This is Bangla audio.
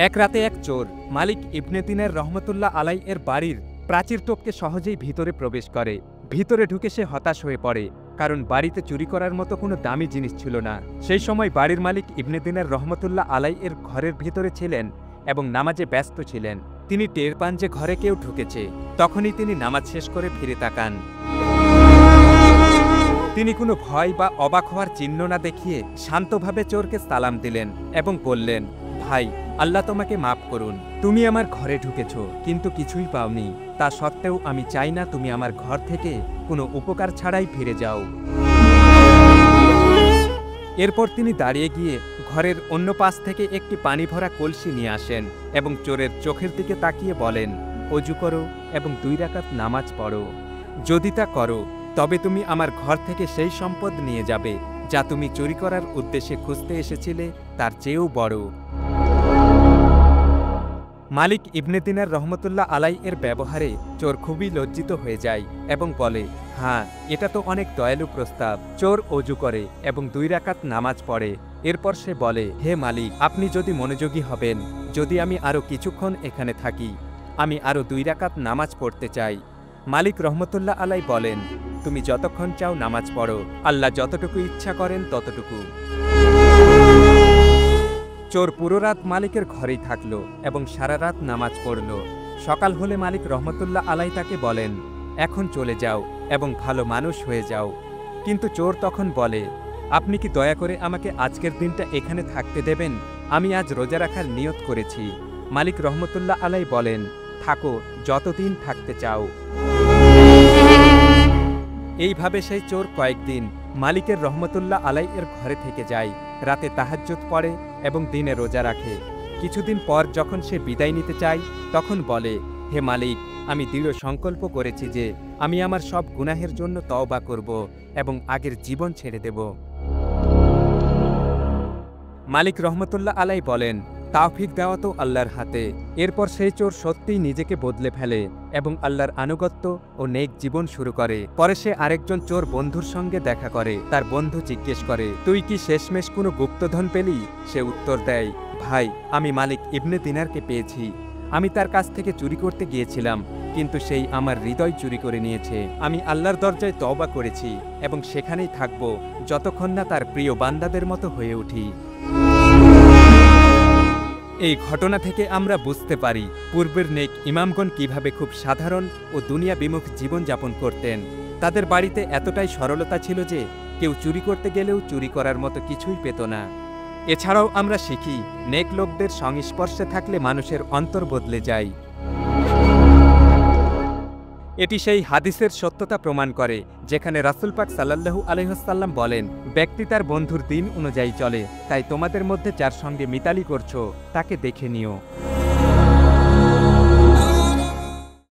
এক রাতে এক চোর মালিক ইবনে দিনার রহমতুল্লাহ আলাই এর বাড়ির প্রাচীর টপকে সহজেই ভিতরে প্রবেশ করে। ভিতরে ঢুকে সে হতাশ হয়ে পড়ে, কারণ বাড়িতে চুরি করার মতো কোনো দামি জিনিস ছিল না। সেই সময় বাড়ির মালিক ইবনে দিনার রহমতুল্লাহ আলাই এর ঘরের ভিতরে ছিলেন এবং নামাজে ব্যস্ত ছিলেন। তিনি টের পান যে ঘরে কেউ ঢুকেছে। তখনই তিনি নামাজ শেষ করে ফিরে তাকান। তিনি কোনো ভয় বা অবাক হওয়ার চিহ্ন না দেখিয়ে শান্তভাবে চোরকে সালাম দিলেন এবং বললেন, ভাই, আল্লাহ তোমাকে মাফ করুন। তুমি আমার ঘরে ঢুকেছ, কিন্তু কিছুই পাওনি। তা সত্ত্বেও আমি চাই না তুমি আমার ঘর থেকে কোনো উপকার ছাড়াই ফিরে যাও। এরপর তিনি দাঁড়িয়ে গিয়ে ঘরের অন্য পাশ থেকে একটি পানি ভরা কলসি নিয়ে আসেন এবং চোরের চোখের দিকে তাকিয়ে বলেন, অজু করো এবং 2 রাকাত নামাজ পড়ো। যদি তা করো তবে তুমি আমার ঘর থেকে সেই সম্পদ নিয়ে যাবে যা তুমি চুরি করার উদ্দেশ্যে খুঁজতে এসেছিলে তার চেয়েও বড়। মালিক ইবনে দিনার রহমতুল্লাহ আলাই এর ব্যবহারে চোর খুবই লজ্জিত হয়ে যায় এবং বলে, হ্যাঁ, এটা তো অনেক দয়ালু প্রস্তাব। চোর অজু করে এবং 2 রাকাত নামাজ পড়ে। এরপর সে বলে, হে মালিক, আপনি যদি মনোযোগী হবেন, যদি আমি আরও কিছুক্ষণ এখানে থাকি, আমি আরও 2 রাকাত নামাজ পড়তে চাই। মালিক রহমতুল্লাহ আলাই বলেন, তুমি যতক্ষণ চাও নামাজ পড়ো, আল্লাহ যতটুকু ইচ্ছা করেন ততটুকু। চোর পুরো রাত মালিকের ঘরেই থাকল এবং সারা রাত নামাজ পড়ল। সকাল হলে মালিক রহমতুল্লাহ আলাই তাকে বলেন, এখন চলে যাও এবং ভালো মানুষ হয়ে যাও। কিন্তু চোর তখন বলে, আপনি কি দয়া করে আমাকে আজকের দিনটা এখানে থাকতে দেবেন? আমি আজ রোজা রাখার নিয়ত করেছি। মালিক রহমতুল্লাহ আলাই বলেন, থাকো, যতদিন থাকতে চাও। এইভাবে সেই চোর কয়েকদিন মালিকের রহমতুল্লাহ আলাই এর ঘরে থেকে যায়, রাতে তাহাজ্জুদ পড়ে এবং দিনে রোজা রাখে। কিছুদিন পর যখন সে বিদায় নিতে চায়, তখন বলে, হে মালিক, আমি দৃঢ় সংকল্প করেছি যে আমি আমার সব গুনাহের জন্য তওবা করব এবং আগের জীবন ছেড়ে দেব। মালিক রহমতুল্লাহ আলাই বলেন, তাওফিক দেওয়া তো আল্লাহর হাতে। এরপর সেই চোর সত্যিই নিজেকে বদলে ফেলে এবং আল্লাহর আনুগত্য ও নেক জীবন শুরু করে। পরে সে আরেকজন চোর বন্ধুর সঙ্গে দেখা করে। তার বন্ধু জিজ্ঞেস করে, তুই কি শেষমেশ কোনো গুপ্তধন পেলি? সে উত্তর দেয়, ভাই, আমি মালিক ইবনে দিনারকে পেয়েছি। আমি তার কাছ থেকে চুরি করতে গিয়েছিলাম, কিন্তু সেই আমার হৃদয় চুরি করে নিয়েছে। আমি আল্লাহর দরজায় তওবা করেছি এবং সেখানেই থাকব যতক্ষণ না তার প্রিয় বান্দাদের মতো হয়ে উঠি। এই ঘটনা থেকে আমরা বুঝতে পারি পূর্বের নেক ইমামগণ কিভাবে খুব সাধারণ ও দুনিয়া বিমুখ জীবনযাপন করতেন। তাদের বাড়িতে এতটাই সরলতা ছিল যে কেউ চুরি করতে গেলেও চুরি করার মতো কিছুই পেত না। এছাড়াও আমরা শিখি, নেক লোকদের সংস্পর্শে থাকলে মানুষের অন্তর বদলে যায়। এটি সেই হাদিসের সত্যতা প্রমাণ করে যেখানে রাসূল পাক সাল্লাল্লাহু আলাইহি ওয়াসাল্লাম বলেন, ব্যক্তি তার বন্ধুর দিন অনুযায়ী চলে, তাই তোমাদের মধ্যে যার সঙ্গে মিতালি করছো তাকে দেখে নিও।